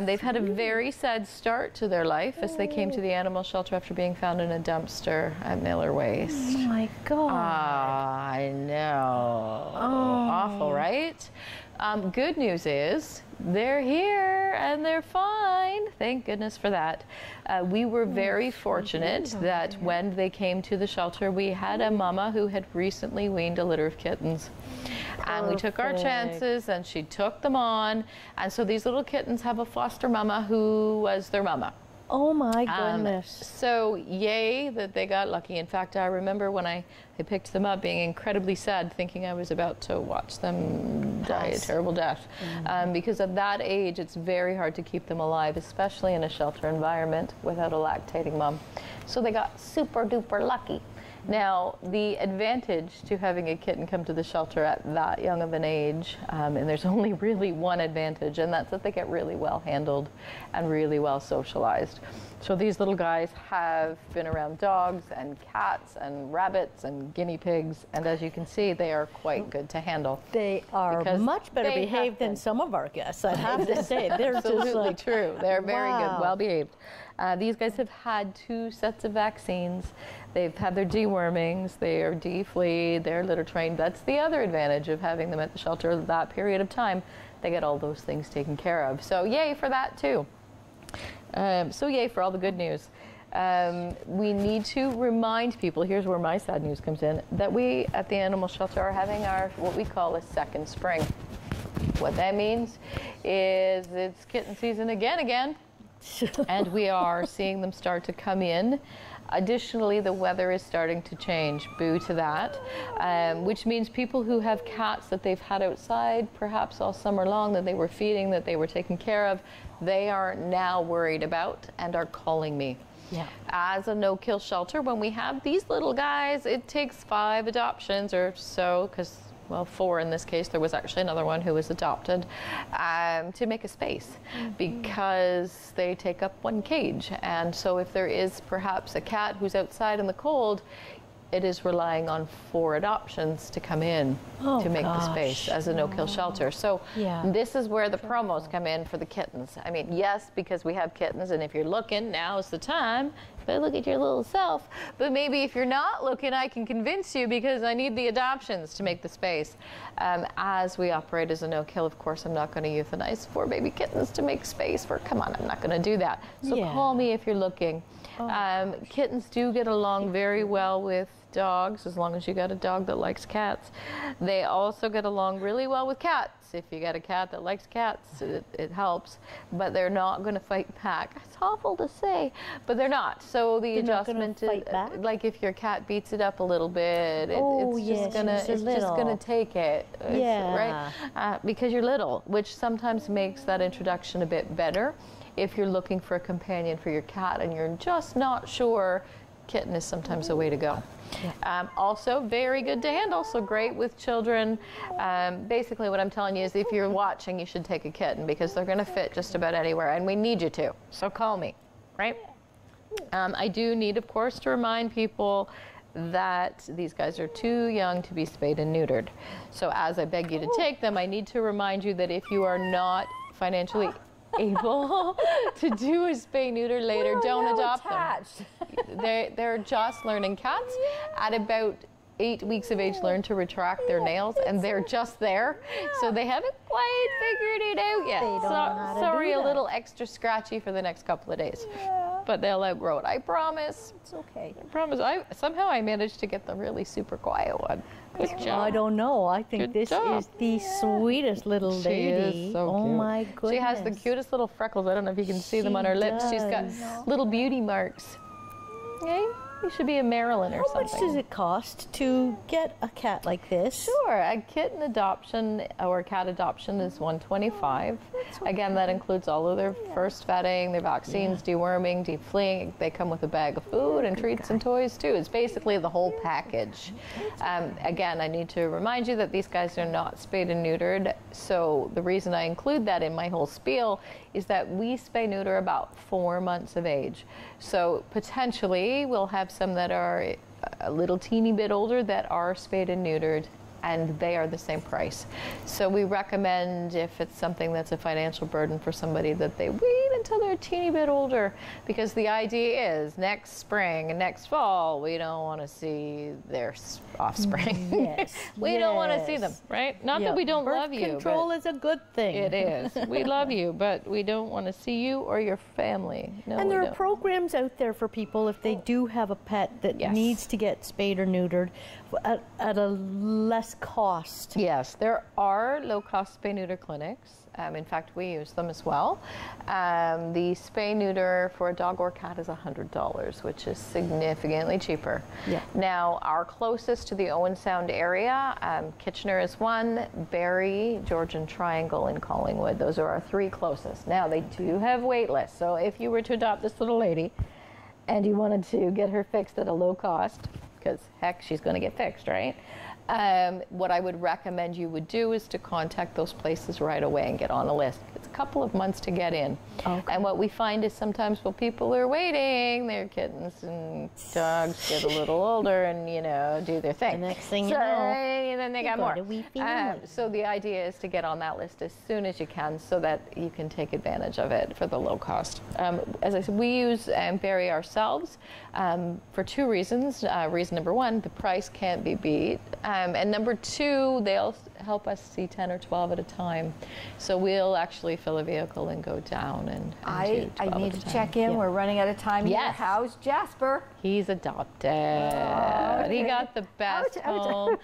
Speaker 3: They've had a very sad start to their life as they came to the animal shelter after being found in a dumpster at Miller Waste.
Speaker 2: Oh my God.
Speaker 3: I know. Awful, right? Good news is they're here and they're fine. Thank goodness for that. We were very fortunate that when they came to the shelter, we had a mama who had recently weaned a litter of kittens. And we took our chances and she took them on. And so these little kittens have a foster mama who was their mama.
Speaker 2: Oh my goodness.
Speaker 3: So yay that they got lucky. In fact, I remember when I picked them up being incredibly sad, thinking I was about to watch them die a terrible death. Because at that age, it's very hard to keep them alive, especially in a shelter environment without a lactating mom. So they got super duper lucky. Now, the advantage to having a kitten come to the shelter at that young of an age, and there's only really one advantage, and that's that they get really well handled and really well socialized. So these little guys have been around dogs and cats and rabbits and guinea pigs, and as you can see, they are quite good to handle.
Speaker 2: They are much better behaved than some of our guests, I have to say. They're
Speaker 3: absolutely
Speaker 2: just like,
Speaker 3: true. They're very good, well behaved. These guys have had 2 sets of vaccines. They've had their dewormings, they are defleed, they're litter trained. That's the other advantage of having them at the shelter that period of time. They get all those things taken care of. So yay for that too. So yay for all the good news. We need to remind people, here's where my sad news comes in, that we at the animal shelter are having our, what we call a second spring. What that means is it's kitten season again. And we are seeing them start to come in. Additionally, the weather is starting to change, boo to that, which means people who have cats that they've had outside perhaps all summer long, that they were feeding, that they were taking care of, they are now worried about and are calling me.
Speaker 2: Yeah.
Speaker 3: As a no-kill shelter, when we have these little guys, it takes 5 adoptions or so, because well, 4 in this case, there was actually another one who was adopted, to make a space because they take up 1 cage. And so if there is perhaps a cat who's outside in the cold, it is relying on 4 adoptions to come in to make the space as a no-kill shelter. So this is where the promos come in for the kittens. I mean, yes, because we have kittens, and if you're looking, now's the time. But look at your little self. But maybe if you're not looking, I can convince you because I need the adoptions to make the space. As we operate as a no-kill, of course, I'm not going to euthanize 4 baby kittens to make space for, come on, I'm not going to do that. So call me if you're looking. Kittens do get along very well with dogs, as long as you got a dog that likes cats. They also get along really well with cats. If you got a cat that likes cats, it helps. But they're not going to fight back. It's awful to say, but they're not. So the adjustment is, like if your cat beats it up a little bit, it's just gonna take it. Right? Because you're little, which sometimes makes that introduction a bit better. If you're looking for a companion for your cat and you're just not sure, kitten is sometimes a way to go. Also very good to handle, so great with children. Basically what I'm telling you is if you're watching, you should take a kitten because they're going to fit just about anywhere, and we need you to, so call me, right? I do need, of course, to remind people that these guys are too young to be spayed and neutered. So as I beg you to take them, I need to remind you that if you are not financially able to do a spay-neuter later, don't adopt them. They're just learning. Cats at about 8 weeks of age learn to retract their nails, and they're just there, so they haven't quite figured it out yet. Sorry, a little extra scratchy for the next couple of days. but they'll outgrow it. I promise.
Speaker 2: It's okay.
Speaker 3: I promise. Somehow I managed to get the really super quiet one. Good job.
Speaker 2: I don't know. I think this is the sweetest little lady.
Speaker 3: She is so
Speaker 2: oh
Speaker 3: cute.
Speaker 2: My goodness.
Speaker 3: She has the cutest little freckles. I don't know if you can see them on her lips. She's got little beauty marks. Okay? You should be a Marilyn or something.
Speaker 2: How much does it cost to get a cat like this?
Speaker 3: Sure, a kitten adoption or cat adoption is $125. Again, that includes all of their first vetting, their vaccines, deworming, deep fleeing. They come with a bag of food and treats and toys too. It's basically the whole package. Again, I need to remind you that these guys are not spayed and neutered. So the reason I include that in my whole spiel is that we spay neuter about 4 months of age. So potentially we'll have some that are a little teeny bit older that are spayed and neutered, and they are the same price. So we recommend, if it's something that's a financial burden for somebody, that they wait until they're a teeny bit older, because the idea is next spring and next fall, we don't want to see their offspring.
Speaker 2: Yes.
Speaker 3: We don't want to see them, right? Not that we don't love you.
Speaker 2: Control is a good thing.
Speaker 3: It is. We love you, but we don't want to see you or your family. No,
Speaker 2: and there are programs out there for people if they do have a pet that needs to get spayed or neutered at a less cost.
Speaker 3: Yes, there are low-cost spay-neuter clinics. In fact, we use them as well. The spay-neuter for a dog or cat is $100, which is significantly cheaper.
Speaker 2: Yeah.
Speaker 3: Now, our closest to the Owen Sound area, Kitchener is one, Barrie, Georgian Triangle, and Collingwood. Those are our 3 closest. Now, they do have wait lists, so if you were to adopt this little lady and you wanted to get her fixed at a low cost, because heck, she's going to get fixed, right? What I would recommend you would do is to contact those places right away and get on a list. It's a couple of months to get in. Okay. And what we find is sometimes while people are waiting, their kittens and dogs get a little older and, you know, do their thing.
Speaker 2: The next thing you know,
Speaker 3: and then they got more. So the idea is to get on that list as soon as you can so that you can take advantage of it for the low cost. As I said, we use Barrie ourselves for 2 reasons. Reason number 1, the price can't be beat. And number 2, they'll help us see 10 or 12 at a time. So we'll actually fill a vehicle and go down and
Speaker 20: I need to check in. We're running out of time here. How's Jasper?
Speaker 3: He's adopted. He got the best home.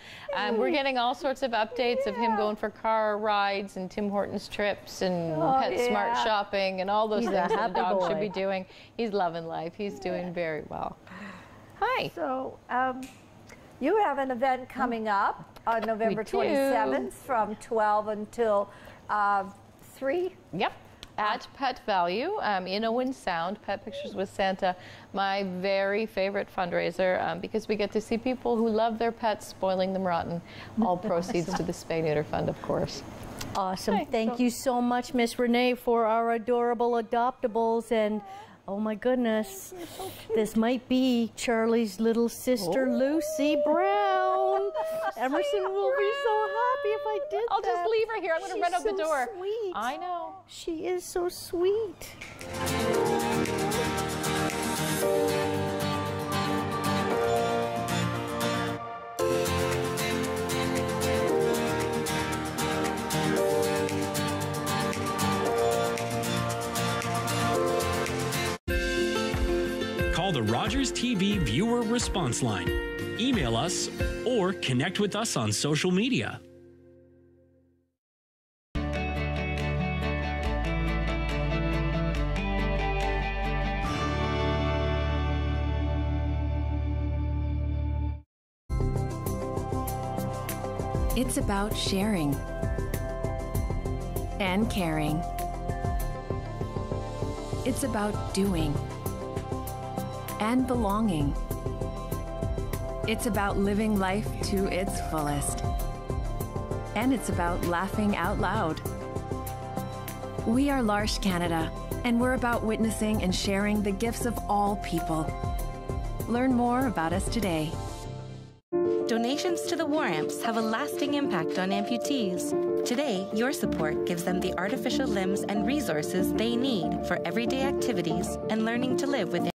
Speaker 3: We're getting all sorts of updates of him going for car rides and Tim Hortons trips and PetSmart shopping and all those things that a dog should be doing. He's loving life. He's doing very well. Hi.
Speaker 20: So, you have an event coming up on November 27th from 12 until 3.
Speaker 3: Yep. At Pet Value in Owen Sound, Pet Pictures with Santa, my very favorite fundraiser, because we get to see people who love their pets spoiling them rotten. All proceeds to the Spay Neuter Fund, of course.
Speaker 2: Awesome. Thank you so much, Miss Renee, for our adorable adoptables. And oh my goodness, this might be Charlie's little sister, Lucy Brown. Emerson will be so happy if I did
Speaker 3: I'll just leave her here. I'm going to run out the door.
Speaker 2: Sweet.
Speaker 3: I know.
Speaker 2: She is so sweet.
Speaker 21: Call the Rogers TV viewer response line, email us, or connect with us on social media.
Speaker 22: It's about sharing and caring. It's about doing and belonging. It's about living life to its fullest. And it's about laughing out loud. We are l'Arche Canada, and we're about witnessing and sharing the gifts of all people. Learn more about us today.
Speaker 6: Donations to the War Amps have a lasting impact on amputees. Today, your support gives them the artificial limbs and resources they need for everyday activities and learning to live with